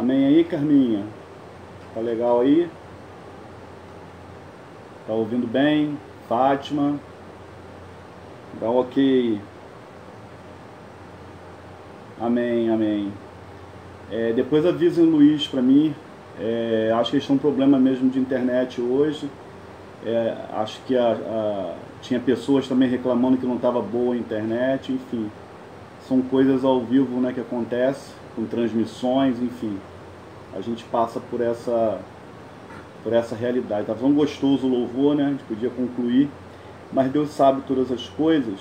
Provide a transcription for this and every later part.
Amém aí, Carminha? Tá legal aí? Tá ouvindo bem? Fátima? Dá um ok. Amém, amém. Depois avisem o Luiz pra mim. Acho que eles têm um problema mesmo de internet hoje. Acho que tinha pessoas também reclamando que não estava boa a internet, enfim. São coisas ao vivo, né, que acontecem, com transmissões, enfim. A gente passa por essa realidade. Tá tão gostoso o louvor, né? A gente podia concluir, mas Deus sabe todas as coisas.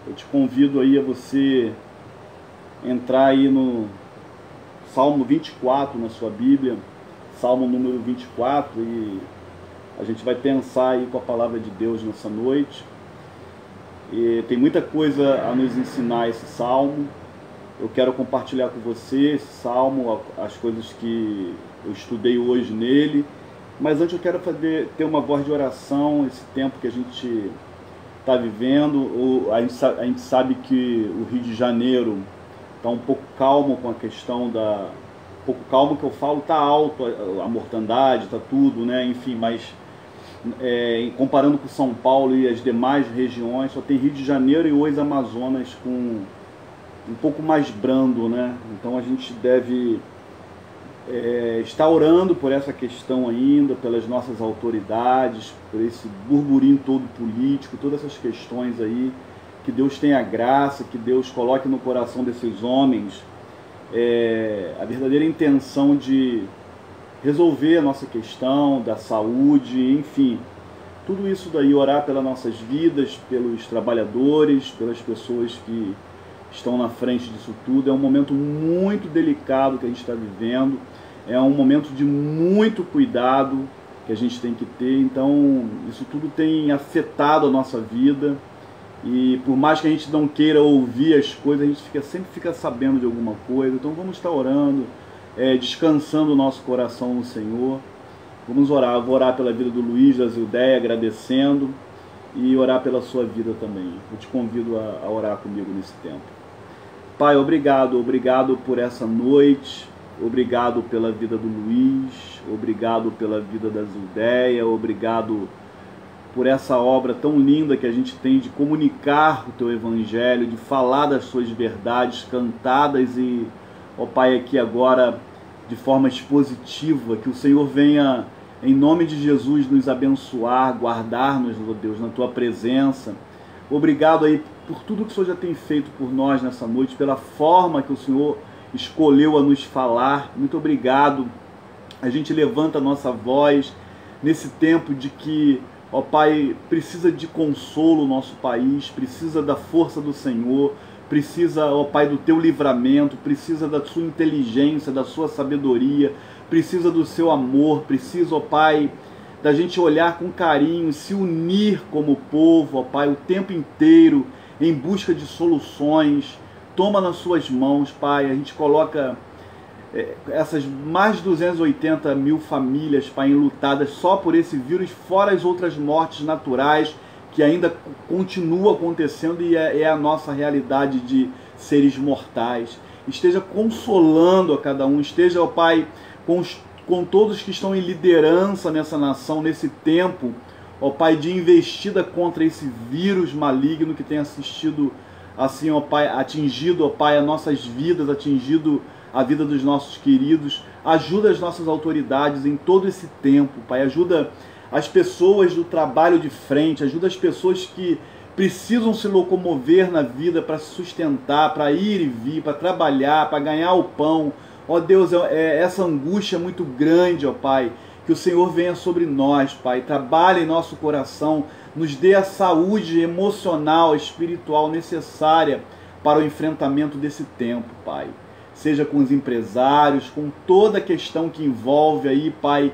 Eu te convido aí a você entrar aí no Salmo 24 na sua Bíblia, Salmo número 24, e a gente vai pensar aí com a palavra de Deus nessa noite. E tem muita coisa a nos ensinar esse salmo. Eu quero compartilhar com você esse salmo, as coisas que eu estudei hoje nele. Mas antes eu quero ter uma voz de oração, esse tempo que a gente está vivendo. A gente sabe que o Rio de Janeiro está um pouco calmo com a questão da... Um pouco calmo que eu falo, está alto a mortandade, está tudo, né? Enfim, mas... comparando com São Paulo e as demais regiões, só tem Rio de Janeiro e os Amazonas com um pouco mais brando, né? Então a gente deve estar orando por essa questão ainda, pelas nossas autoridades, por esse burburinho todo político, todas essas questões aí, que Deus tenha graça, que Deus coloque no coração desses homens a verdadeira intenção de resolver a nossa questão da saúde, enfim, tudo isso daí, orar pelas nossas vidas, pelos trabalhadores, pelas pessoas que estão na frente disso tudo. É um momento muito delicado que a gente está vivendo, é um momento de muito cuidado que a gente tem que ter, então isso tudo tem afetado a nossa vida, e por mais que a gente não queira ouvir as coisas, a gente sempre fica sabendo de alguma coisa. Então vamos estar orando, descansando o nosso coração no Senhor. Vamos orar. Eu vou orar pela vida do Luiz, da Zildeia, agradecendo, e orar pela sua vida também. Eu te convido a orar comigo nesse tempo. Pai, obrigado por essa noite, obrigado pela vida do Luiz, obrigado pela vida da Zildeia, obrigado por essa obra tão linda que a gente tem de comunicar o teu evangelho, de falar das suas verdades cantadas e, ó Pai, aqui agora de forma expositiva, que o Senhor venha, em nome de Jesus, nos abençoar, guardar-nos, ó Deus, na Tua presença. Obrigado aí por tudo que o Senhor já tem feito por nós nessa noite, pela forma que o Senhor escolheu a nos falar. Muito obrigado. A gente levanta a nossa voz nesse tempo de que, ó Pai, precisa de consolo o nosso país, precisa da força do Senhor, precisa, ó Pai, do teu livramento, precisa da sua inteligência, da sua sabedoria, precisa do seu amor, precisa, ó Pai, da gente olhar com carinho, se unir como povo, ó Pai, o tempo inteiro em busca de soluções. Toma nas suas mãos, Pai. A gente coloca essas mais de 280 mil famílias, Pai, enlutadas só por esse vírus, fora as outras mortes naturais que ainda continua acontecendo, e é a nossa realidade de seres mortais. Esteja consolando a cada um, esteja, ó Pai, com todos que estão em liderança nessa nação, nesse tempo, ó Pai, de investida contra esse vírus maligno que tem assistido, assim, ó Pai, atingido, ó Pai, as nossas vidas, atingido a vida dos nossos queridos. Ajuda as nossas autoridades em todo esse tempo, Pai, ajuda as pessoas do trabalho de frente, ajuda as pessoas que precisam se locomover na vida para se sustentar, para ir e vir, para trabalhar, para ganhar o pão. Ó Deus, essa angústia é muito grande, ó Pai, que o Senhor venha sobre nós, Pai, trabalhe em nosso coração, nos dê a saúde emocional, espiritual necessária para o enfrentamento desse tempo, Pai. Seja com os empresários, com toda a questão que envolve aí, Pai,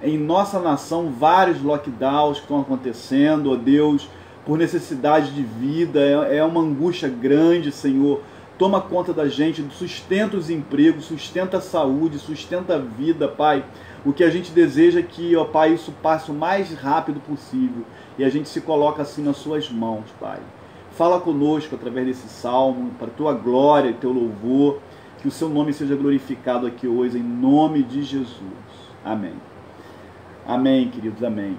em nossa nação, vários lockdowns que estão acontecendo, ó Deus, por necessidade de vida. É uma angústia grande, Senhor. Toma conta da gente, sustenta os empregos, sustenta a saúde, sustenta a vida, Pai. O que a gente deseja é que, ó Pai, isso passe o mais rápido possível, e a gente se coloca assim nas suas mãos, Pai. Fala conosco através desse salmo, para a Tua glória e Teu louvor. Que o seu nome seja glorificado aqui hoje, em nome de Jesus. Amém. Amém, queridos, amém.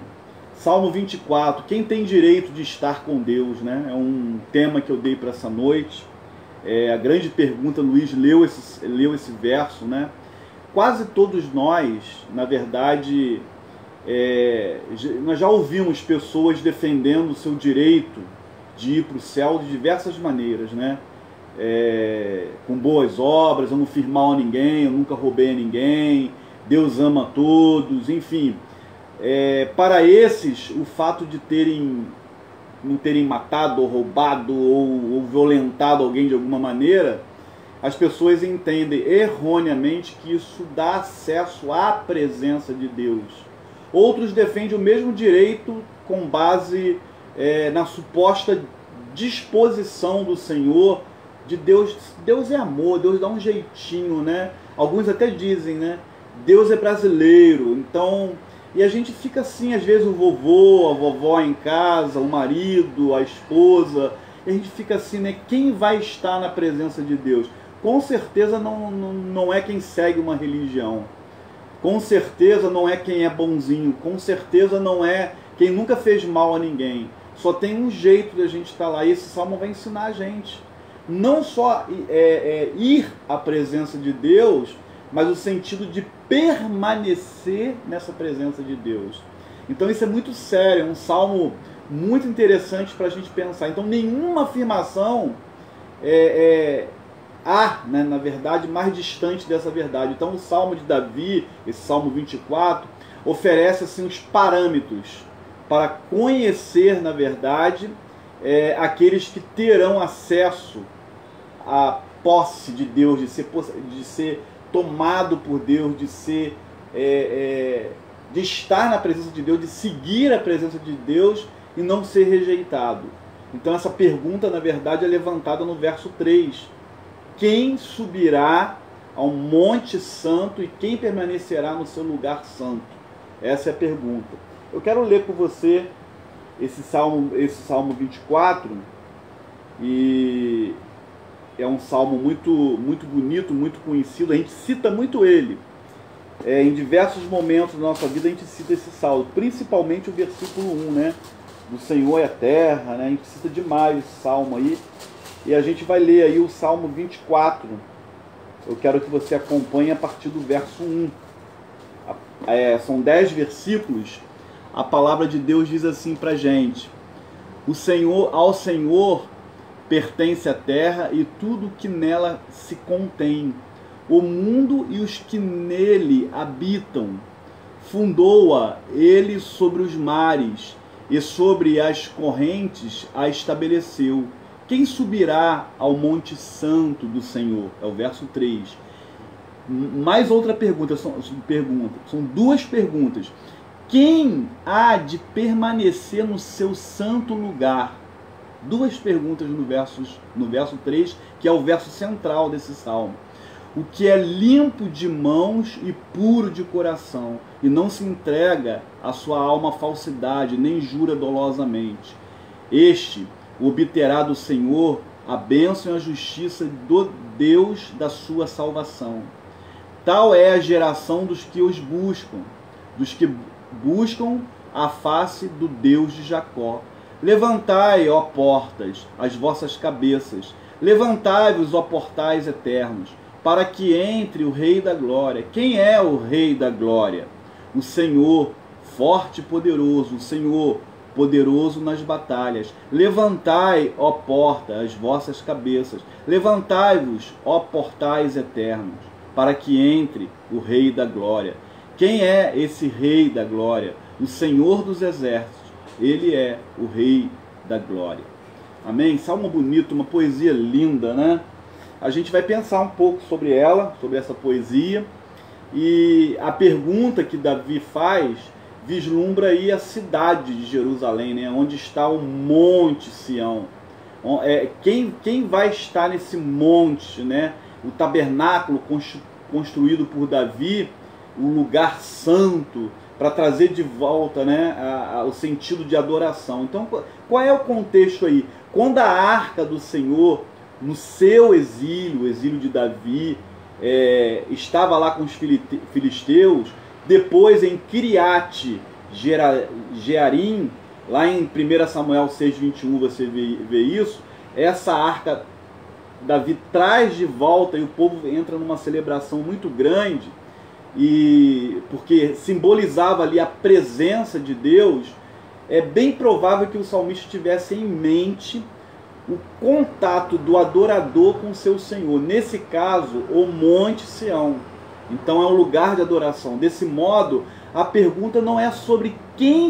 Salmo 24, quem tem direito de estar com Deus, né? É um tema que eu dei para essa noite. A grande pergunta, Luiz leu esse verso, né? Quase todos nós, na verdade, nós já ouvimos pessoas defendendo o seu direito de ir para o céu de diversas maneiras, né? Com boas obras, eu não fiz mal a ninguém, eu nunca roubei a ninguém, Deus ama a todos, enfim. Para esses, o fato de não terem matado, ou roubado, ou violentado alguém de alguma maneira, as pessoas entendem erroneamente que isso dá acesso à presença de Deus. Outros defendem o mesmo direito com base na suposta disposição do Senhor, de Deus. Deus é amor, Deus dá um jeitinho, né? Alguns até dizem, né? Deus é brasileiro, então... E a gente fica assim, às vezes o vovô, a vovó em casa, o marido, a esposa, e a gente fica assim, né? Quem vai estar na presença de Deus? Com certeza não é quem segue uma religião. Com certeza não é quem é bonzinho. Com certeza não é quem nunca fez mal a ninguém. Só tem um jeito de a gente estar lá, e esse salmo vai ensinar a gente. Não só ir à presença de Deus, mas o sentido de permanecer nessa presença de Deus. Então isso é muito sério, é um salmo muito interessante para a gente pensar. Então nenhuma afirmação há, né, na verdade, mais distante dessa verdade. Então o salmo de Davi, esse salmo 24, oferece assim, os parâmetros para conhecer, na verdade, aqueles que terão acesso à posse de Deus, de ser tomado por Deus, de estar na presença de Deus, de seguir a presença de Deus e não ser rejeitado. Então essa pergunta, na verdade, é levantada no verso 3. Quem subirá ao monte santo e quem permanecerá no seu lugar santo? Essa é a pergunta. Eu quero ler com você esse salmo 24, e é um salmo muito, muito bonito, muito conhecido. A gente cita muito ele. Em diversos momentos da nossa vida a gente cita esse salmo, principalmente o versículo 1, né? Do Senhor é a terra, né? A gente cita demais esse salmo aí. E a gente vai ler aí o salmo 24. Eu quero que você acompanhe a partir do verso 1. São 10 versículos. A palavra de Deus diz assim pra gente: ao Senhor pertence a terra e tudo que nela se contém, o mundo e os que nele habitam. Fundou-a ele sobre os mares, e sobre as correntes a estabeleceu. Quem subirá ao monte santo do Senhor? É o verso 3. Mais outra pergunta, são duas perguntas. Quem há de permanecer no seu santo lugar? Duas perguntas no verso 3, que é o verso central desse salmo. O que é limpo de mãos e puro de coração, e não se entrega a sua alma à falsidade, nem jura dolosamente. Este obterá do Senhor a bênção e a justiça do Deus da sua salvação. Tal é a geração dos que os buscam, dos que buscam a face do Deus de Jacó. Levantai, ó portas, as vossas cabeças, levantai-vos, ó portais eternos, para que entre o Rei da Glória. Quem é o Rei da Glória? O Senhor, forte e poderoso, o Senhor, poderoso nas batalhas. Levantai, ó porta, as vossas cabeças, levantai-vos, ó portais eternos, para que entre o Rei da Glória. Quem é esse Rei da Glória? O Senhor dos Exércitos. Ele é o Rei da Glória. Amém? Salmo bonito, uma poesia linda, né? A gente vai pensar um pouco sobre ela, sobre essa poesia. E a pergunta que Davi faz vislumbra aí a cidade de Jerusalém, né? Onde está o Monte Sião. Quem vai estar nesse monte, né? O tabernáculo construído por Davi, o lugar santo, para trazer de volta, né, o sentido de adoração. Então, qual é o contexto aí? Quando a arca do Senhor, no seu exílio, o exílio de Davi, estava lá com os filisteus, depois em Kiriat Jearim, lá em 1 Samuel 6:21 você vê isso. Essa arca Davi traz de volta e o povo entra numa celebração muito grande, e porque simbolizava ali a presença de Deus. É bem provável que o salmista tivesse em mente o contato do adorador com seu Senhor, nesse caso o Monte Sião. Então é um lugar de adoração. Desse modo, a pergunta não é sobre quem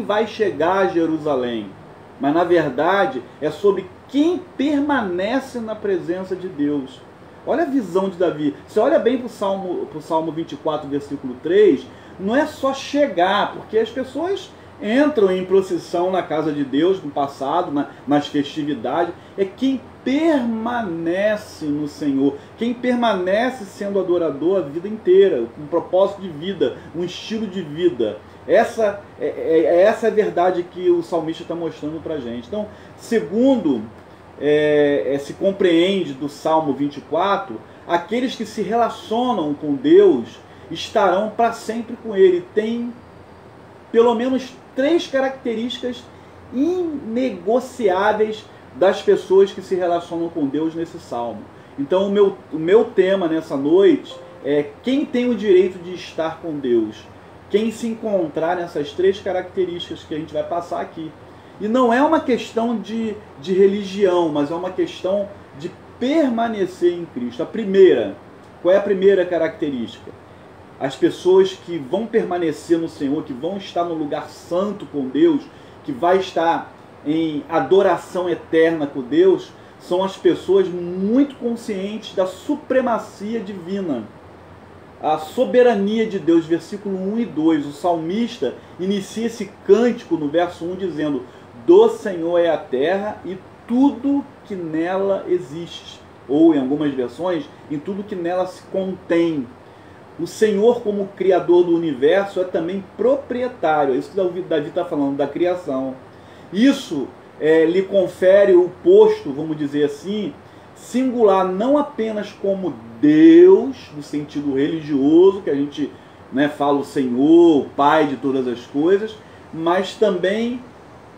vai chegar a Jerusalém, mas na verdade é sobre quem permanece na presença de Deus. Olha a visão de Davi. Você olha bem para o Salmo 24, versículo 3, não é só chegar, porque as pessoas entram em procissão na casa de Deus no passado, nas festividades. É quem permanece no Senhor, quem permanece sendo adorador a vida inteira, um propósito de vida, um estilo de vida. Essa é a verdade que o salmista está mostrando para a gente. Então, segundo se compreende do Salmo 24, aqueles que se relacionam com Deus estarão para sempre com Ele. Tem pelo menos 3 características inegociáveis das pessoas que se relacionam com Deus nesse salmo. Então o meu tema nessa noite é quem tem o direito de estar com Deus, quem se encontrar nessas 3 características que a gente vai passar aqui. E não é uma questão de religião, mas é uma questão de permanecer em Cristo. Qual é a primeira característica? As pessoas que vão permanecer no Senhor, que vão estar no lugar santo com Deus, que vai estar em adoração eterna com Deus, são as pessoas muito conscientes da supremacia divina, a soberania de Deus. Versículo 1 e 2, o salmista inicia esse cântico no verso 1 dizendo: do Senhor é a terra e tudo que nela existe, ou em algumas versões, em tudo que nela se contém. O Senhor, como Criador do universo, é também proprietário. É isso que Davi está falando, da criação. Isso lhe confere o posto, vamos dizer assim, singular, não apenas como Deus, no sentido religioso, que a gente fala o Senhor, o Pai de todas as coisas, mas também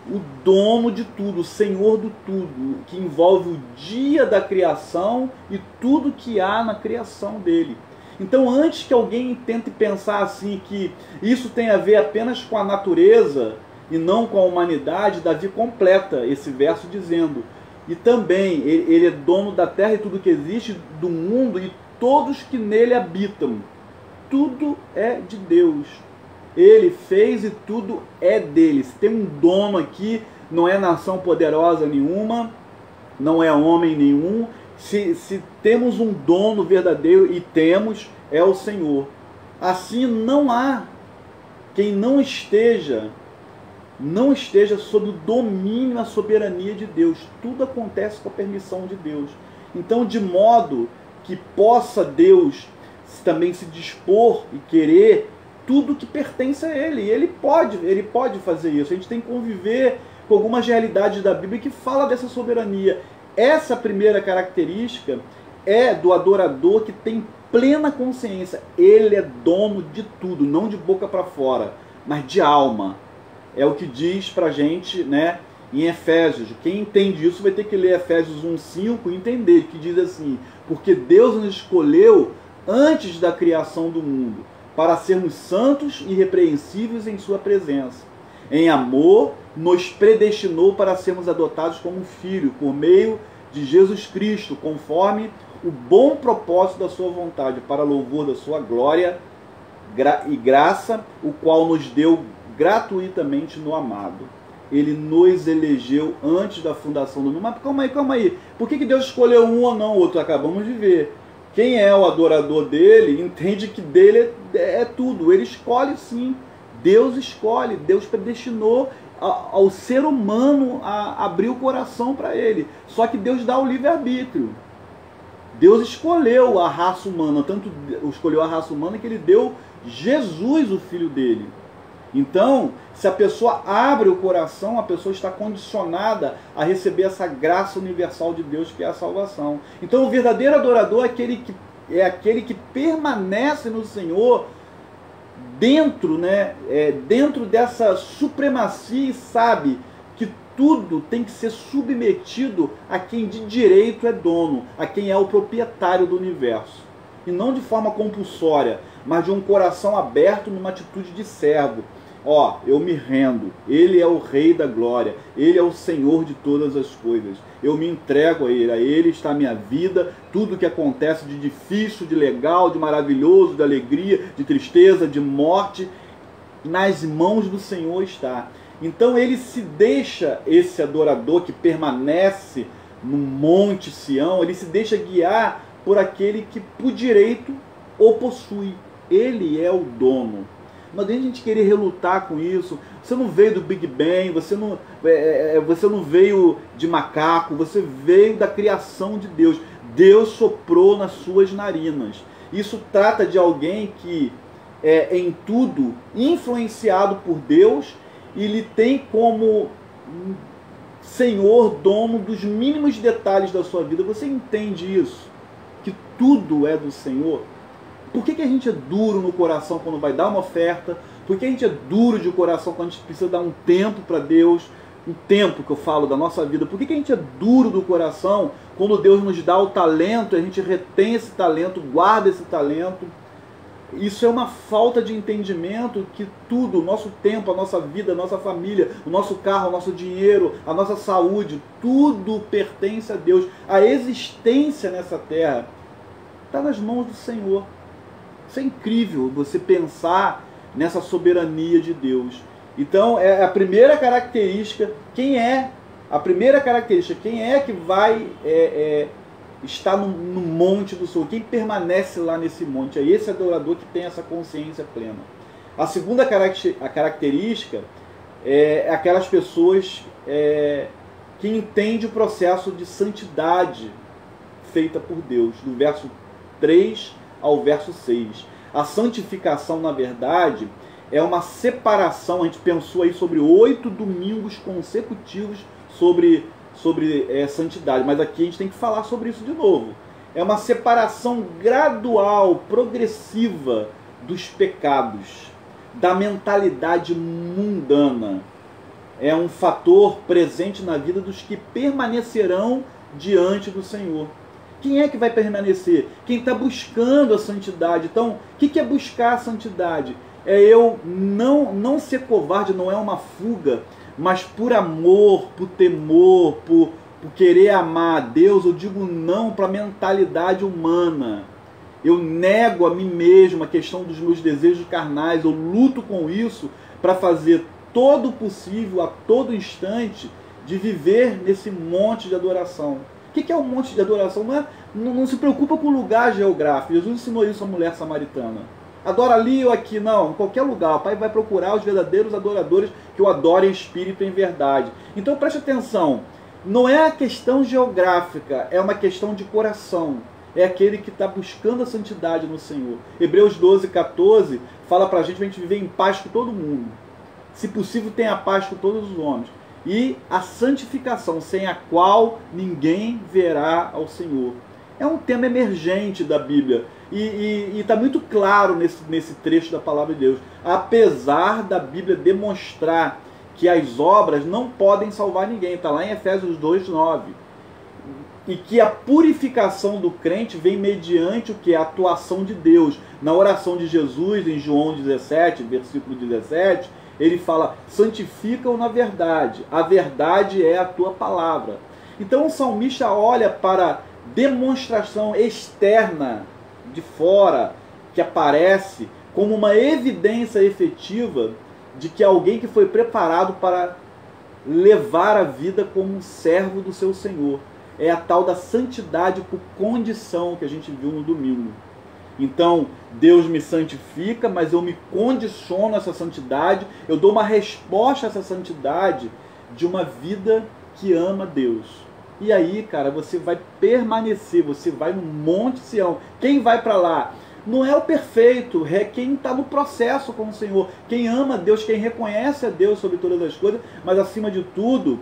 o dono de tudo, o Senhor do tudo, que envolve o dia da criação e tudo que há na criação dele. Então, antes que alguém tente pensar assim que isso tem a ver apenas com a natureza e não com a humanidade, Davi completa esse verso dizendo: e também ele é dono da terra e tudo que existe, do mundo e todos que nele habitam. Tudo é de Deus. Ele fez e tudo é dele. Se tem um dono aqui, não é nação poderosa nenhuma, não é homem nenhum. Se temos um dono verdadeiro, e temos, é o Senhor. Assim, não há quem não esteja sob o domínio, a soberania de Deus. Tudo acontece com a permissão de Deus. Então, de modo que possa Deus também se dispor e querer tudo que pertence a Ele. E Ele pode fazer isso. A gente tem que conviver com algumas realidades da Bíblia que fala dessa soberania. Essa primeira característica é do adorador que tem plena consciência. Ele é dono de tudo, não de boca para fora, mas de alma. É o que diz pra gente, em Efésios. Quem entende isso vai ter que ler Efésios 1:5 e entender, que diz assim: porque Deus nos escolheu antes da criação do mundo, para sermos santos e irrepreensíveis em sua presença. Em amor, nos predestinou para sermos adotados como filho, por meio de Jesus Cristo, conforme o bom propósito da sua vontade, para louvor da sua glória e graça, o qual nos deu gratuitamente no amado. Ele nos elegeu antes da fundação do mundo. Mas calma aí. Por que Deus escolheu um ou não outro? Acabamos de ver. Quem é o adorador dele entende que dele é tudo. Ele escolhe sim. Deus escolhe. Deus predestinou ao ser humano a abrir o coração para ele. Só que Deus dá o livre-arbítrio. Deus escolheu a raça humana. Tanto escolheu a raça humana que ele deu Jesus, o filho dele. Então, se a pessoa abre o coração, a pessoa está condicionada a receber essa graça universal de Deus, que é a salvação. Então, o verdadeiro adorador é aquele que é aquele que permanece no Senhor dentro, né, dentro dessa supremacia e sabe que tudo tem que ser submetido a quem de direito é dono, a quem é o proprietário do universo. E não de forma compulsória, mas de um coração aberto numa atitude de servo. Ó, eu me rendo, Ele é o Rei da Glória, Ele é o Senhor de todas as coisas, eu me entrego a Ele está a minha vida, tudo que acontece de difícil, de legal, de maravilhoso, de alegria, de tristeza, de morte, nas mãos do Senhor está. Então ele se deixa, esse adorador que permanece no Monte Sião, ele se deixa guiar por aquele que por direito o possui, Ele é o dono. Não adianta a gente querer relutar com isso. Você não veio do Big Bang, você não veio de macaco, você veio da criação de Deus. Deus soprou nas suas narinas. Isso trata de alguém que é em tudo influenciado por Deus e ele tem como Senhor, dono dos mínimos detalhes da sua vida. Você entende isso? Que tudo é do Senhor? Por que a gente é duro no coração quando vai dar uma oferta? Por que a gente é duro de coração quando a gente precisa dar um tempo para Deus? Um tempo que eu falo da nossa vida. Por que a gente é duro do coração quando Deus nos dá o talento, a gente retém esse talento, guarda esse talento? Isso é uma falta de entendimento que tudo, o nosso tempo, a nossa vida, a nossa família, o nosso carro, o nosso dinheiro, a nossa saúde, tudo pertence a Deus. A existência nessa terra está nas mãos do Senhor. Isso é incrível, você pensar nessa soberania de Deus. Então, é a primeira característica. Quem é que vai estar no monte do Senhor? Quem permanece lá nesse monte? É esse adorador que tem essa consciência plena. A segunda característica é aquelas pessoas que entendem o processo de santidade feita por Deus, do verso 3 ao verso 6. A santificação, na verdade, é uma separação. A gente pensou aí sobre 8 domingos consecutivos sobre santidade, mas aqui a gente tem que falar sobre isso de novo. É uma separação gradual, progressiva dos pecados, da mentalidade mundana. É um fator presente na vida dos que permanecerão diante do Senhor. Quem é que vai permanecer? Quem está buscando a santidade. Então, o que é buscar a santidade? É eu não ser covarde, não é uma fuga, mas por amor, por temor, por querer amar a Deus, eu digo não para a mentalidade humana. Eu nego a mim mesmo a questão dos meus desejos carnais, eu luto com isso para fazer todo o possível, a todo instante, de viver nesse monte de adoração. O que é um monte de adoração? Não se preocupa com o lugar geográfico. Jesus ensinou isso à mulher samaritana. Adora ali ou aqui, não, em qualquer lugar. O Pai vai procurar os verdadeiros adoradores que o adorem em espírito e em verdade. Então preste atenção, não é a questão geográfica, é uma questão de coração. É aquele que está buscando a santidade no Senhor. Hebreus 12, 14 fala para a gente viver em paz com todo mundo. Se possível, tenha paz com todos os homens. E a santificação, sem a qual ninguém verá ao Senhor. É um tema emergente da Bíblia. E está muito claro nesse trecho da palavra de Deus. Apesar da Bíblia demonstrar que as obras não podem salvar ninguém. Está lá em Efésios 2, 9. E que a purificação do crente vem mediante o que? A atuação de Deus. Na oração de Jesus, em João 17, versículo 17, ele fala, santifica-o na verdade. A verdade é a tua palavra. Então o salmista olha para a demonstração externa, de fora, que aparece como uma evidência efetiva de que alguém que foi preparado para levar a vida como um servo do seu Senhor. É a tal da santidade por condição que a gente viu no domingo. Então, Deus me santifica, mas eu me condiciono a essa santidade, eu dou uma resposta a essa santidade de uma vida que ama Deus. E aí, cara, você vai permanecer, você vai no Monte Sião. Quem vai para lá? Não é o perfeito, é quem está no processo com o Senhor. Quem ama a Deus, quem reconhece a Deus sobre todas as coisas, mas acima de tudo,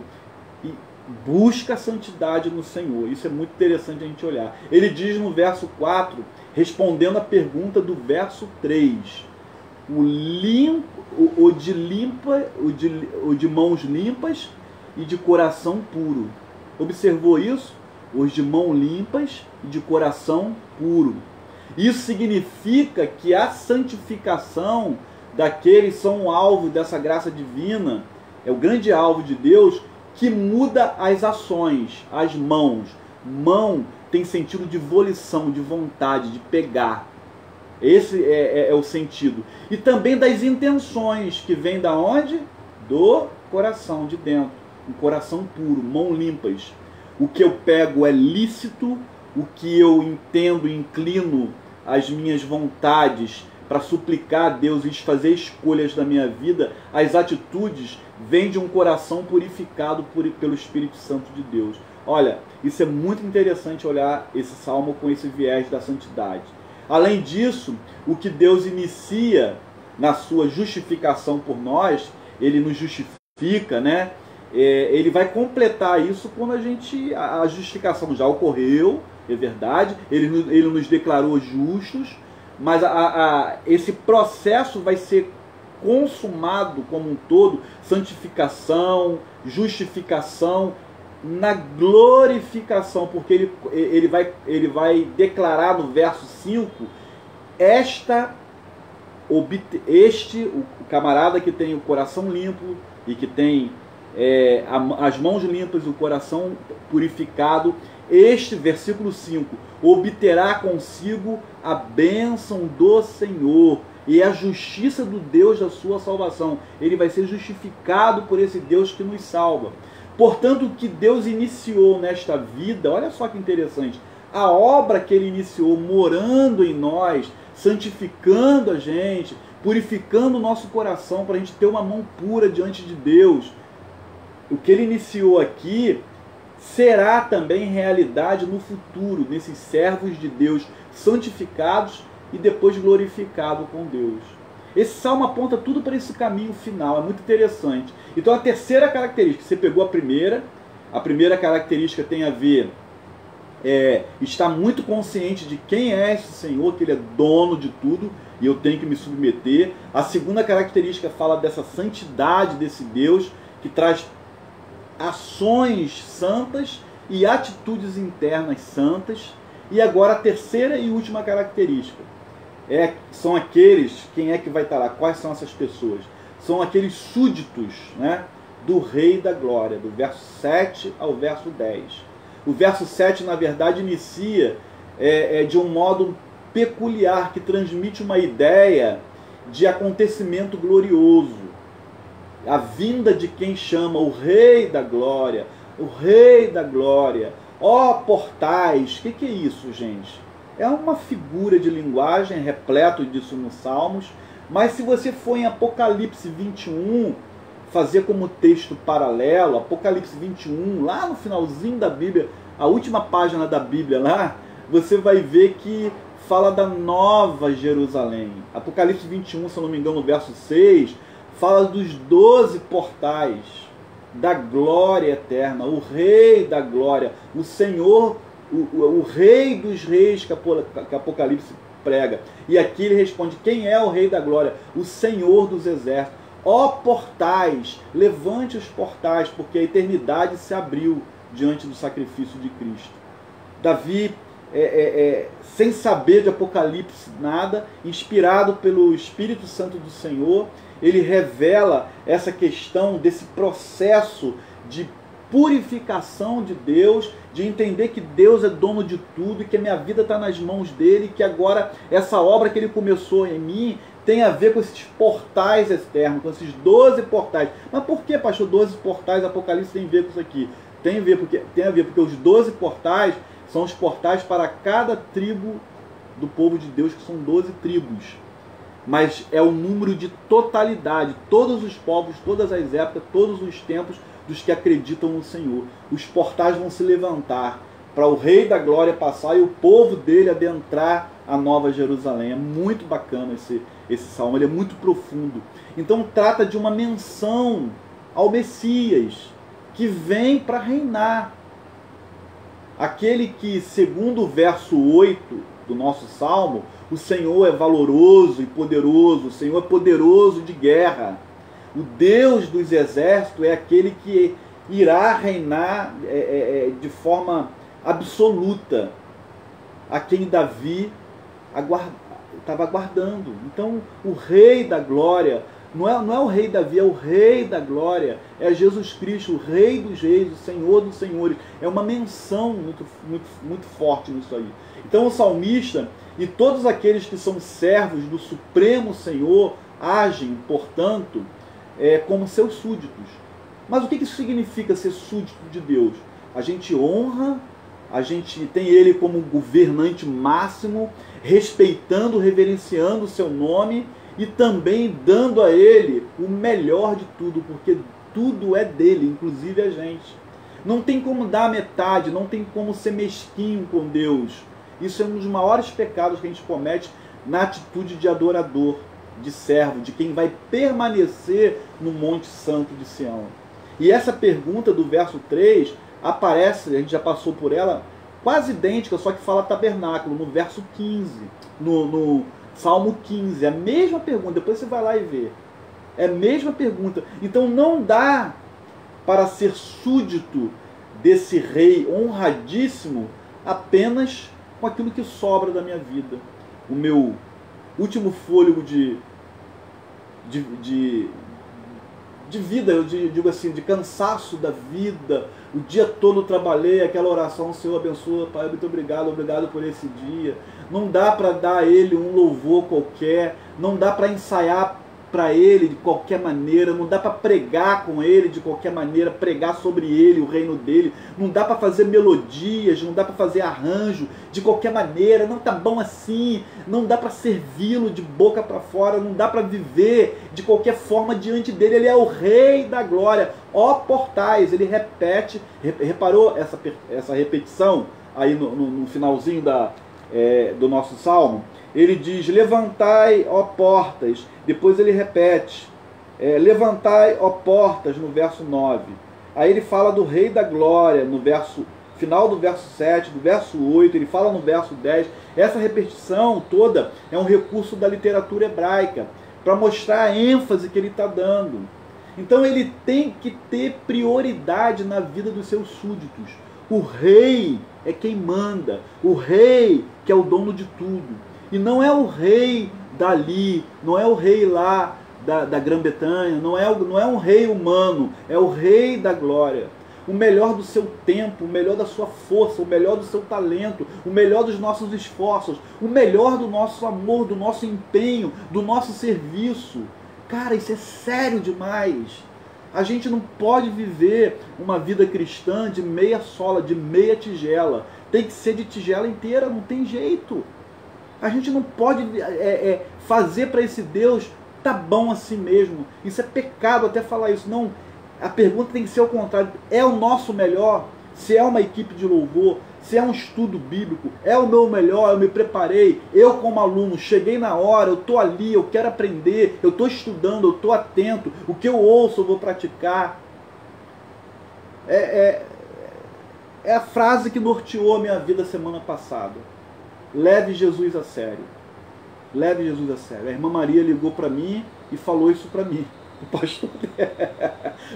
busca a santidade no Senhor. Isso é muito interessante a gente olhar. Ele diz no verso 4 respondendo a pergunta do verso 3. O de mãos limpas e de coração puro. Observou isso? Os de mãos limpas e de coração puro. Isso significa que a santificação daqueles que são o alvo dessa graça divina, é o grande alvo de Deus, que muda as ações, as mãos. Mão tem sentido de volição, de vontade, de pegar. Esse é o sentido. E também das intenções, que vem da onde? Do coração, de dentro. Um coração puro, mãos limpas. O que eu pego é lícito, o que eu entendo e inclino as minhas vontades para suplicar a Deus e fazer escolhas da minha vida, as atitudes vêm de um coração purificado pelo Espírito Santo de Deus. Olha, isso é muito interessante olhar esse salmo com esse viés da santidade. Além disso, o que Deus inicia na sua justificação por nós, Ele nos justifica, né? Ele vai completar isso quando a justificação já ocorreu, é verdade, ele nos declarou justos, mas esse processo vai ser consumado como um todo, santificação, justificação, na glorificação, porque ele vai declarar no verso 5, o camarada que tem o coração limpo e que tem as mãos limpas e o coração purificado, este, versículo 5, obterá consigo a bênção do Senhor e a justiça do Deus da sua salvação. Ele vai ser justificado por esse Deus que nos salva. Portanto, o que Deus iniciou nesta vida, olha só que interessante, a obra que Ele iniciou morando em nós, santificando a gente, purificando o nosso coração para a gente ter uma mão pura diante de Deus. O que Ele iniciou aqui será também realidade no futuro, nesses servos de Deus santificados e depois glorificados com Deus. Esse salmo aponta tudo para esse caminho final, é muito interessante. Então a terceira característica, você pegou a primeira característica tem a ver, estar muito consciente de quem é esse Senhor, que Ele é dono de tudo e eu tenho que me submeter. A segunda característica fala dessa santidade desse Deus, que traz ações santas e atitudes internas santas. E agora a terceira e última característica são aqueles, quem é que vai estar lá? Quais são essas pessoas? São aqueles súditos, né, do Rei da Glória, do verso 7 ao verso 10. O verso 7, na verdade, inicia de um modo peculiar, que transmite uma ideia de acontecimento glorioso. A vinda de quem chama o Rei da Glória, o Rei da Glória. Ó portais, o que é isso, gente? É uma figura de linguagem, repleto disso nos Salmos, mas se você for em Apocalipse 21, fazer como texto paralelo, Apocalipse 21, lá no finalzinho da Bíblia, a última página da Bíblia lá, você vai ver que fala da Nova Jerusalém. Apocalipse 21, se eu não me engano, no verso 6, fala dos 12 portais da glória eterna, o Rei da Glória, o Senhor, o Rei dos Reis que Apocalipse prega. E aqui ele responde, quem é o Rei da Glória? O Senhor dos Exércitos. Ó portais, levante os portais, porque a eternidade se abriu diante do sacrifício de Cristo. Davi, sem saber de Apocalipse nada, inspirado pelo Espírito Santo do Senhor, ele revela essa questão desse processo de purificação de Deus, de entender que Deus é dono de tudo e que a minha vida está nas mãos dele, que agora essa obra que ele começou em mim tem a ver com esses portais externos, com esses 12 portais. Mas por que, pastor, 12 portais? Apocalipse tem a ver com isso aqui? Tem a ver porque os 12 portais são os portais para cada tribo do povo de Deus, que são 12 tribos. Mas é o número de totalidade, todos os povos, todas as épocas, todos os tempos dos que acreditam no Senhor. Os portais vão se levantar para o Rei da Glória passar e o povo dele adentrar a Nova Jerusalém. É muito bacana esse salmo, ele é muito profundo. Então trata de uma menção ao Messias, que vem para reinar. Aquele que, segundo o verso 8 do nosso salmo, o Senhor é valoroso e poderoso, o Senhor é poderoso de guerra. O Deus dos exércitos é aquele que irá reinar de forma absoluta, a quem Davi estava aguardando. Então, o Rei da Glória não é o Rei Davi, é o Rei da Glória, é Jesus Cristo, o Rei dos Reis, o Senhor dos Senhores. É uma menção muito forte nisso aí. Então, o salmista e todos aqueles que são servos do Supremo Senhor agem, portanto, como seus súditos. Mas o que isso significa ser súdito de Deus? A gente honra, a gente tem Ele como governante máximo, respeitando, reverenciando o seu nome e também dando a Ele o melhor de tudo, porque tudo é dele, inclusive a gente. Não tem como dar a metade, não tem como ser mesquinho com Deus. Isso é um dos maiores pecados que a gente comete na atitude de adorador, de servo, de quem vai permanecer no Monte Santo de Sião. E essa pergunta do verso 3 aparece, a gente já passou por ela, quase idêntica, só que fala tabernáculo, no verso 15, no Salmo 15. É a mesma pergunta, depois você vai lá e vê. É a mesma pergunta. Então não dá para ser súdito desse rei honradíssimo apenas com aquilo que sobra da minha vida. O meu último fôlego de vida, eu digo assim, de cansaço da vida, o dia todo trabalhei, aquela oração, Senhor abençoa, Pai, muito obrigado, obrigado por esse dia. Não dá para dar a Ele um louvor qualquer, não dá para ensaiar para Ele de qualquer maneira, não dá para pregar com Ele de qualquer maneira, pregar sobre Ele, o reino dele, não dá para fazer melodias, não dá para fazer arranjo de qualquer maneira, não tá bom assim, não dá para servi-lo de boca para fora, não dá para viver de qualquer forma diante dele. Ele é o Rei da Glória. Ó portais, ele repete, reparou essa repetição aí no finalzinho do nosso salmo? Ele diz, levantai, ó portas. Depois ele repete, levantai, ó portas, no verso 9. Aí ele fala do Rei da Glória, no final do verso 7, do verso 8, ele fala no verso 10. Essa repetição toda é um recurso da literatura hebraica, para mostrar a ênfase que ele está dando. Então ele tem que ter prioridade na vida dos seus súditos. O rei é quem manda, o rei que é o dono de tudo. E não é o rei dali, não é o rei lá da Grã-Bretanha, não é um rei humano, é o Rei da Glória. O melhor do seu tempo, o melhor da sua força, o melhor do seu talento, o melhor dos nossos esforços, o melhor do nosso amor, do nosso empenho, do nosso serviço. Cara, isso é sério demais. A gente não pode viver uma vida cristã de meia sola, de meia tigela. Tem que ser de tigela inteira, não tem jeito. A gente não pode fazer para esse Deus, tá bom assim mesmo. Isso é pecado até falar isso. Não, a pergunta tem que ser ao contrário. É o nosso melhor? Se é uma equipe de louvor, se é um estudo bíblico, é o meu melhor, eu me preparei, eu como aluno, cheguei na hora, eu estou ali, eu quero aprender, eu estou estudando, eu estou atento, o que eu ouço eu vou praticar. É a frase que norteou a minha vida semana passada. Leve Jesus a sério. Leve Jesus a sério. A irmã Maria ligou para mim e falou isso para mim.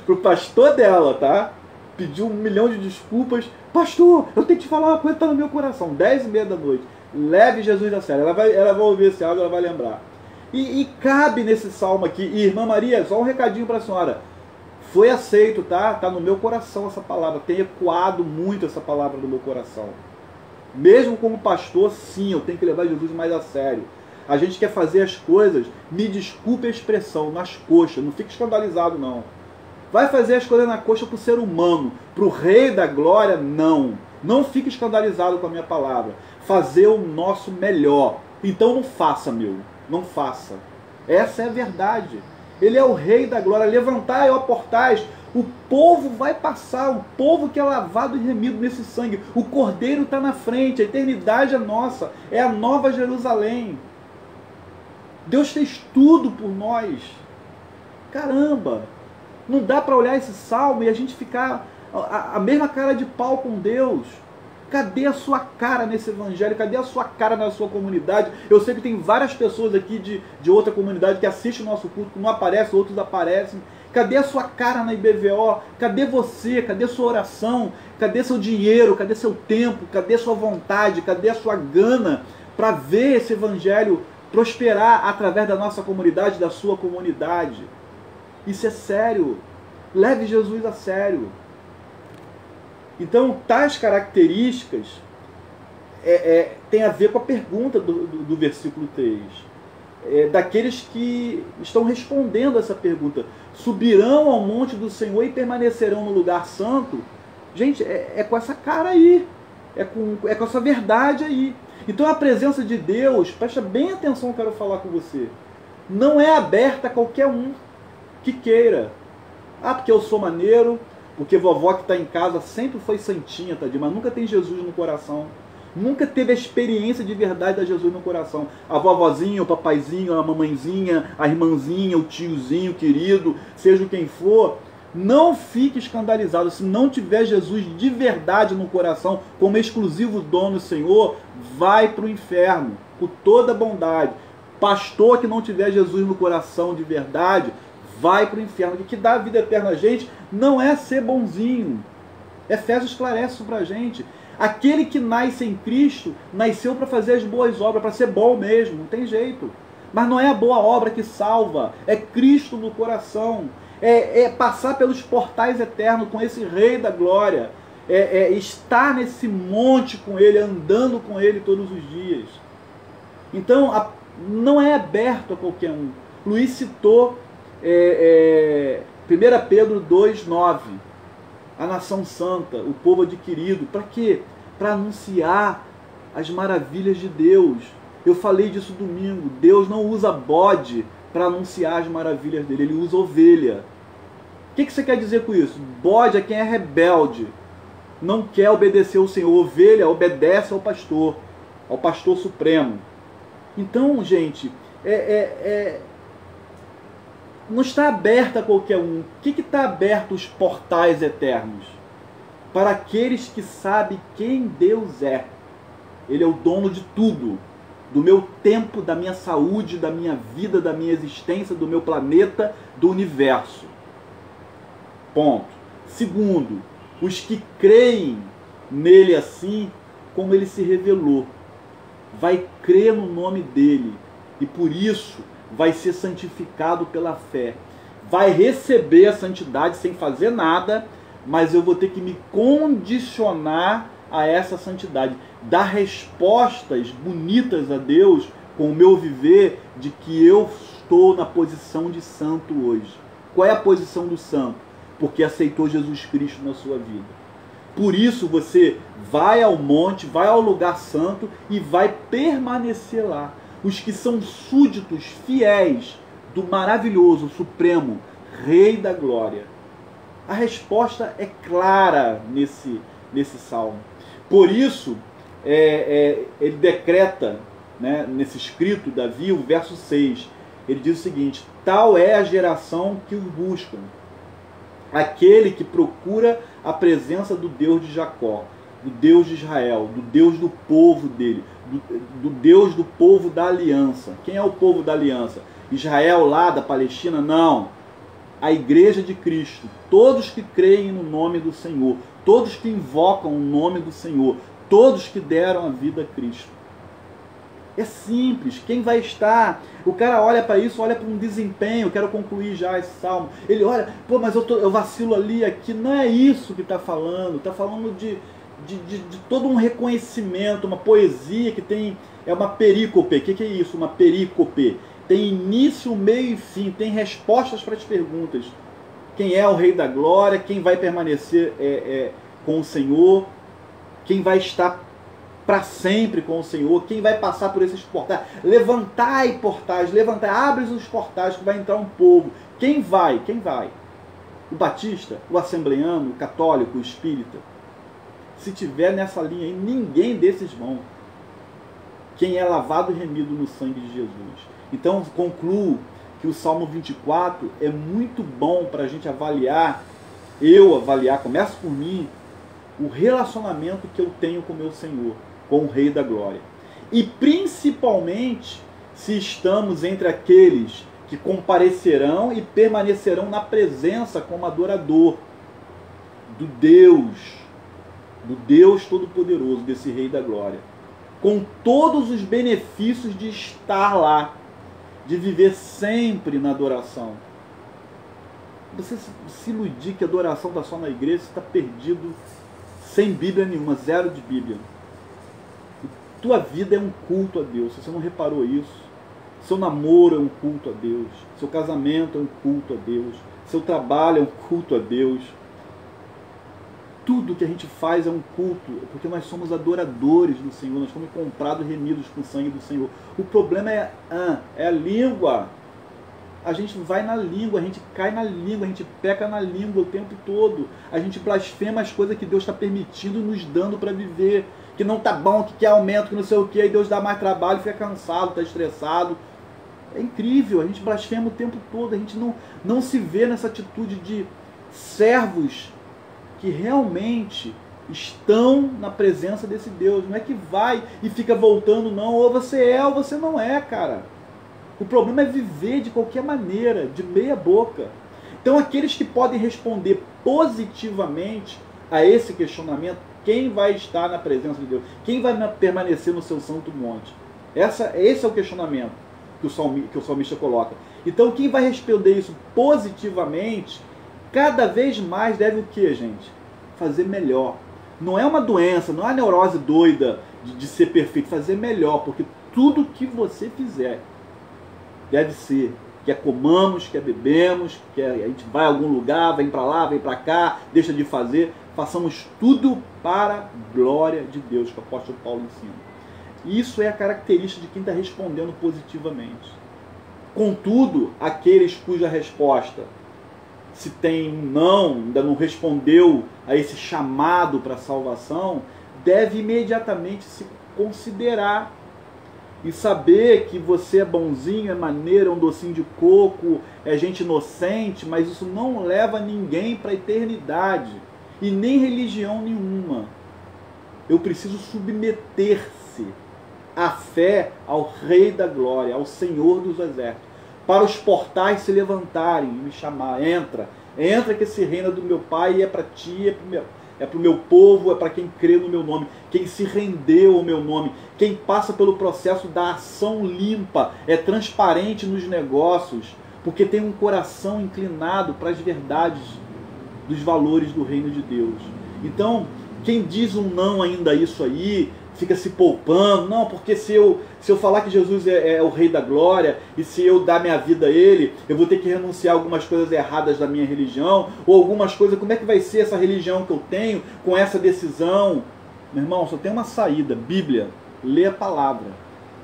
Pro pastor dela, tá? Pediu 1 milhão de desculpas. Pastor, eu tenho que te falar uma coisa que está no meu coração. 10h30 da noite. Leve Jesus a sério. Ela vai ouvir esse áudio, ela vai lembrar. E cabe nesse salmo aqui. E, irmã Maria, só um recadinho para a senhora. Foi aceito, tá? Tá no meu coração essa palavra. Tem ecoado muito essa palavra no meu coração. Mesmo como pastor, sim, eu tenho que levar Jesus mais a sério. A gente quer fazer as coisas, me desculpe a expressão, nas coxas. Não fique escandalizado, não. Vai fazer as coisas na coxa para o ser humano. Para o Rei da Glória, não. Não fique escandalizado com a minha palavra. Fazer o nosso melhor. Então não faça, meu. Não faça. Essa é a verdade. Ele é o Rei da Glória. Levantai, ó portais. O povo vai passar, o povo que é lavado e remido nesse sangue. O Cordeiro está na frente, a eternidade é nossa, é a nova Jerusalém. Deus fez tudo por nós. Caramba! Não dá para olhar esse salmo e a gente ficar a mesma cara de pau com Deus. cadê a sua cara nesse evangelho? Cadê a sua cara na sua comunidade? Eu sei que tem várias pessoas aqui de outra comunidade que assistem o nosso culto, que não aparecem, outros aparecem. Cadê a sua cara na IBVO? Cadê você? Cadê sua oração? Cadê seu dinheiro? Cadê seu tempo? Cadê sua vontade? Cadê a sua gana para ver esse evangelho prosperar através da nossa comunidade, da sua comunidade? Isso é sério. Leve Jesus a sério. Então, tais características tem a ver com a pergunta do versículo 3. Daqueles que estão respondendo essa pergunta. Subirão ao monte do Senhor e permanecerão no lugar santo? Gente, é com essa cara aí. É com essa verdade aí. Então a presença de Deus, presta bem atenção que eu quero falar com você, não é aberta a qualquer um que queira. Ah, porque eu sou maneiro, porque vovó que está em casa sempre foi santinha, tadinha, mas nunca tem Jesus no coração. Nunca teve a experiência de verdade da Jesus no coração. A vovozinha, o papaizinho, a mamãezinha, a irmãzinha, o tiozinho querido, seja quem for, não fique escandalizado. Se não tiver Jesus de verdade no coração, como exclusivo dono do Senhor, vai para o inferno, com toda bondade. Pastor que não tiver Jesus no coração de verdade, vai para o inferno. O que dá a vida eterna a gente não é ser bonzinho. Efésios esclarece isso para a gente. Aquele que nasce em Cristo, nasceu para fazer as boas obras, para ser bom mesmo, não tem jeito. Mas não é a boa obra que salva, é Cristo no coração. É passar pelos portais eternos com esse Rei da Glória. Estar nesse monte com Ele, andando com Ele todos os dias. Então, não é aberto a qualquer um. Luiz citou 1 Pedro 2,9. A nação santa, o povo adquirido. Para quê? Para anunciar as maravilhas de Deus. Eu falei disso domingo. Deus não usa bode para anunciar as maravilhas dele. Ele usa ovelha. O que você quer dizer com isso? Bode é quem é rebelde. Não quer obedecer ao Senhor. Ovelha obedece ao pastor supremo. Então, gente, não está aberta a qualquer um. O que está aberto os portais eternos? Para aqueles que sabem quem Deus é. Ele é o dono de tudo. Do meu tempo, da minha saúde, da minha vida, da minha existência, do meu planeta, do universo. Ponto. Segundo, os que creem nele assim, como ele se revelou. Vai crer no nome dele. E por isso vai ser santificado pela fé. Vai receber a santidade sem fazer nada, mas eu vou ter que me condicionar a essa santidade. Dar respostas bonitas a Deus com o meu viver de que eu estou na posição de santo hoje. Qual é a posição do santo? Porque aceitou Jesus Cristo na sua vida. Por isso você vai ao monte, vai ao lugar santo e vai permanecer lá. Os que são súditos fiéis do maravilhoso, supremo, Rei da Glória. A resposta é clara nesse salmo. Por isso, ele decreta, né, nesse escrito, Davi, o verso 6, ele diz o seguinte: tal é a geração que o buscam, aquele que procura a presença do Deus de Jacó, do Deus de Israel, do Deus do povo dele, do Deus do povo da aliança. Quem é o povo da aliança? Israel lá da Palestina? Não. A igreja de Cristo. Todos que creem no nome do Senhor. Todos que invocam o nome do Senhor. Todos que deram a vida a Cristo. É simples. Quem vai estar? O cara olha para isso, olha para um desempenho. Quero concluir já esse salmo. Ele olha, pô, mas eu vacilo ali, aqui. Não é isso que está falando. Está falando de todo um reconhecimento, uma poesia que tem, uma perícope. O que é isso? Uma perícope. Tem início, meio e fim, tem respostas para as perguntas. Quem é o Rei da Glória? Quem vai permanecer com o Senhor? Quem vai estar para sempre com o Senhor? Quem vai passar por esses portais? Levantai portais, levantai, abre os portais que vai entrar um povo. Quem vai? Quem vai? O batista, o assembleano, o católico, o espírita? Se tiver nessa linha aí, ninguém desses vão. Quem é lavado e remido no sangue de Jesus. Então, concluo que o Salmo 24 é muito bom para a gente avaliar, começo por mim, o relacionamento que eu tenho com o meu Senhor, com o Rei da Glória. E principalmente se estamos entre aqueles que comparecerão e permanecerão na presença como adorador do Deus Todo-Poderoso, desse Rei da Glória, com todos os benefícios de estar lá, de viver sempre na adoração. Você se iludir que a adoração está só na igreja, você está perdido, sem Bíblia nenhuma, zero de Bíblia. Tua vida é um culto a Deus, se você não reparou isso. Seu namoro é um culto a Deus, seu casamento é um culto a Deus, seu trabalho é um culto a Deus. Tudo que a gente faz é um culto, porque nós somos adoradores do Senhor, nós fomos comprados e remidos com o sangue do Senhor. O problema é a língua. A gente vai na língua, a gente cai na língua, a gente peca na língua o tempo todo. A gente blasfema as coisas que Deus está permitindo e nos dando para viver. Que não tá bom, que quer aumento, que não sei o que, aí Deus dá mais trabalho, fica cansado, está estressado. É incrível, a gente blasfema o tempo todo, a gente não se vê nessa atitude de servos que realmente estão na presença desse Deus. Não é que vai e fica voltando, não, ou você é ou você não é, cara. O problema é viver de qualquer maneira, de meia boca. Então aqueles que podem responder positivamente a esse questionamento, quem vai estar na presença de Deus? Quem vai permanecer no seu santo monte? Esse é o questionamento que o salmista coloca. Então quem vai responder isso positivamente, cada vez mais deve o que, gente? Fazer melhor. Não é uma doença, não é uma neurose doida de ser perfeito. Fazer melhor, porque tudo que você fizer deve ser, quer comamos, quer bebemos, quer a gente vai a algum lugar, vem para lá, vem para cá, deixa de fazer, façamos tudo para a glória de Deus, que o apóstolo Paulo ensina. Isso é a característica de quem está respondendo positivamente. Contudo, aqueles cuja resposta, se tem não, ainda não respondeu a esse chamado para a salvação, deve imediatamente se considerar e saber que você é bonzinho, é maneiro, é um docinho de coco, é gente inocente, mas isso não leva ninguém para a eternidade e nem religião nenhuma. Eu preciso submeter-se à fé ao Rei da Glória, ao Senhor dos Exércitos, para os portais se levantarem e me chamar. Entra que esse reino é do meu Pai e é para ti, é para o meu povo, é para quem crê no meu nome, quem se rendeu ao meu nome, quem passa pelo processo da ação limpa, é transparente nos negócios, porque tem um coração inclinado para as verdades dos valores do reino de Deus. Então, quem diz um não ainda a isso aí, fica se poupando, não, porque se eu falar que Jesus é o Rei da Glória, e se eu dar minha vida a Ele, eu vou ter que renunciar a algumas coisas erradas da minha religião, ou algumas coisas, como é que vai ser essa religião que eu tenho com essa decisão? Meu irmão, só tem uma saída, Bíblia, lê a palavra,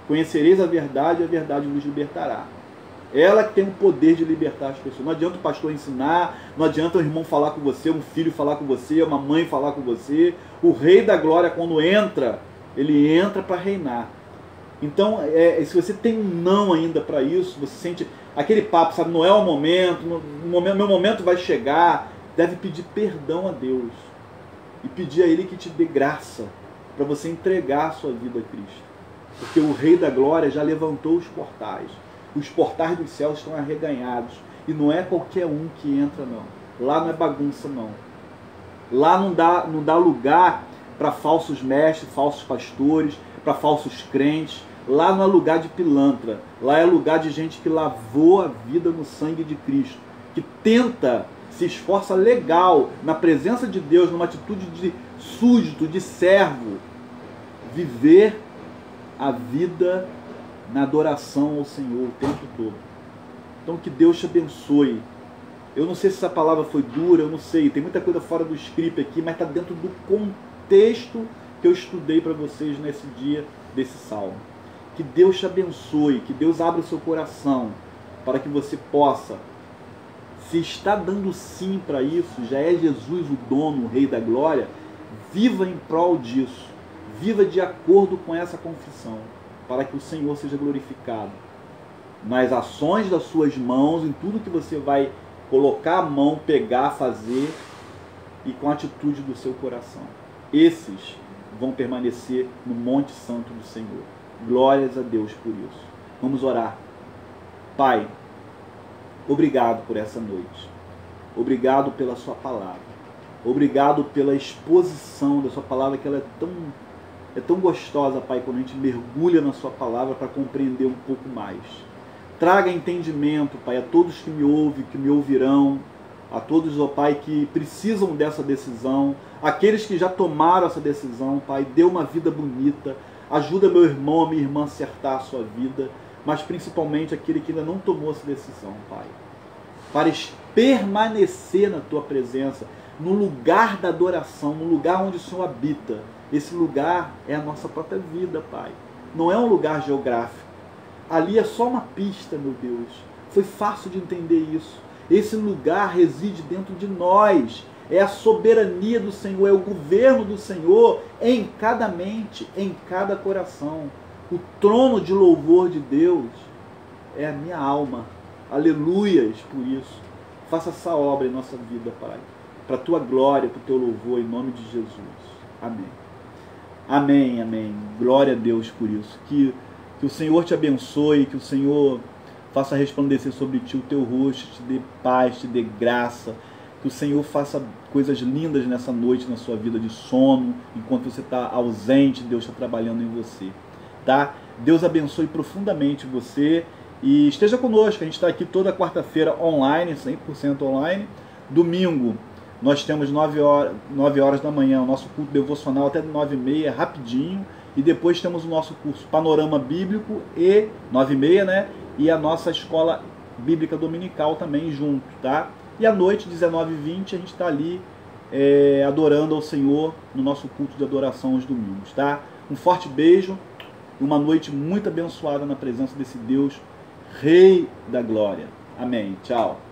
conhecereis a verdade e a verdade vos libertará. Ela que tem o poder de libertar as pessoas. Não adianta o pastor ensinar, não adianta o irmão falar com você, um filho falar com você, uma mãe falar com você. O Rei da Glória, quando entra, ele entra para reinar. Então, se você tem um não ainda para isso, você sente aquele papo, sabe, não é o momento, meu momento vai chegar, deve pedir perdão a Deus e pedir a Ele que te dê graça para você entregar a sua vida a Cristo. Porque o Rei da Glória já levantou os portais. Os portais dos céus estão arreganhados. E não é qualquer um que entra, não. Lá não é bagunça, não. Lá não dá lugar para falsos mestres, falsos pastores, para falsos crentes. Lá não é lugar de pilantra. Lá é lugar de gente que lavou a vida no sangue de Cristo. Que tenta, se esforça legal, na presença de Deus, numa atitude de súdito, de servo, viver a vida na adoração ao Senhor o tempo todo. Então que Deus te abençoe. Eu não sei se essa palavra foi dura, eu não sei, tem muita coisa fora do script aqui, mas está dentro do contexto que eu estudei para vocês nesse dia desse salmo. Que Deus te abençoe, que Deus abra o seu coração para que você possa, se está dando sim para isso, já é Jesus o dono, o Rei da Glória, viva em prol disso, viva de acordo com essa confissão, para que o Senhor seja glorificado nas ações das suas mãos, em tudo que você vai colocar a mão, pegar, fazer, e com a atitude do seu coração. esses vão permanecer no Monte Santo do Senhor. Glórias a Deus por isso. Vamos orar. Pai, obrigado por essa noite. Obrigado pela sua palavra. Obrigado pela exposição da sua palavra, que ela é tão gostosa, Pai, quando a gente mergulha na sua palavra para compreender um pouco mais. Traga entendimento, Pai, a todos que me ouvem, que me ouvirão, a todos, ó Pai, que precisam dessa decisão, aqueles que já tomaram essa decisão, Pai, dê uma vida bonita, ajuda meu irmão, a minha irmã a acertar a sua vida, mas principalmente aquele que ainda não tomou essa decisão, Pai, para permanecer na Tua presença, no lugar da adoração, no lugar onde o Senhor habita. Esse lugar é a nossa própria vida, Pai. Não é um lugar geográfico. Ali é só uma pista, meu Deus. Foi fácil de entender isso. Esse lugar reside dentro de nós. É a soberania do Senhor, é o governo do Senhor em cada mente, em cada coração. O trono de louvor de Deus é a minha alma. Aleluias por isso. Faça essa obra em nossa vida, Pai. Para a Tua glória, para o Teu louvor, em nome de Jesus. Amém. Amém, amém. Glória a Deus por isso. Que o Senhor te abençoe, que o Senhor faça resplandecer sobre ti o teu rosto, te dê paz, te dê graça. Que o Senhor faça coisas lindas nessa noite, na sua vida de sono, enquanto você está ausente, Deus está trabalhando em você. Tá? Deus abençoe profundamente você e esteja conosco. A gente está aqui toda quarta-feira online, 100% online. Domingo, nós temos 9 horas da manhã, o nosso culto devocional até 9h30, rapidinho. E depois temos o nosso curso Panorama Bíblico, e 9h30, né? E a nossa escola bíblica dominical também junto, tá? E à noite, 19h20, a gente está ali adorando ao Senhor no nosso culto de adoração aos domingos, tá? Um forte beijo e uma noite muito abençoada na presença desse Deus, Rei da Glória. Amém. Tchau.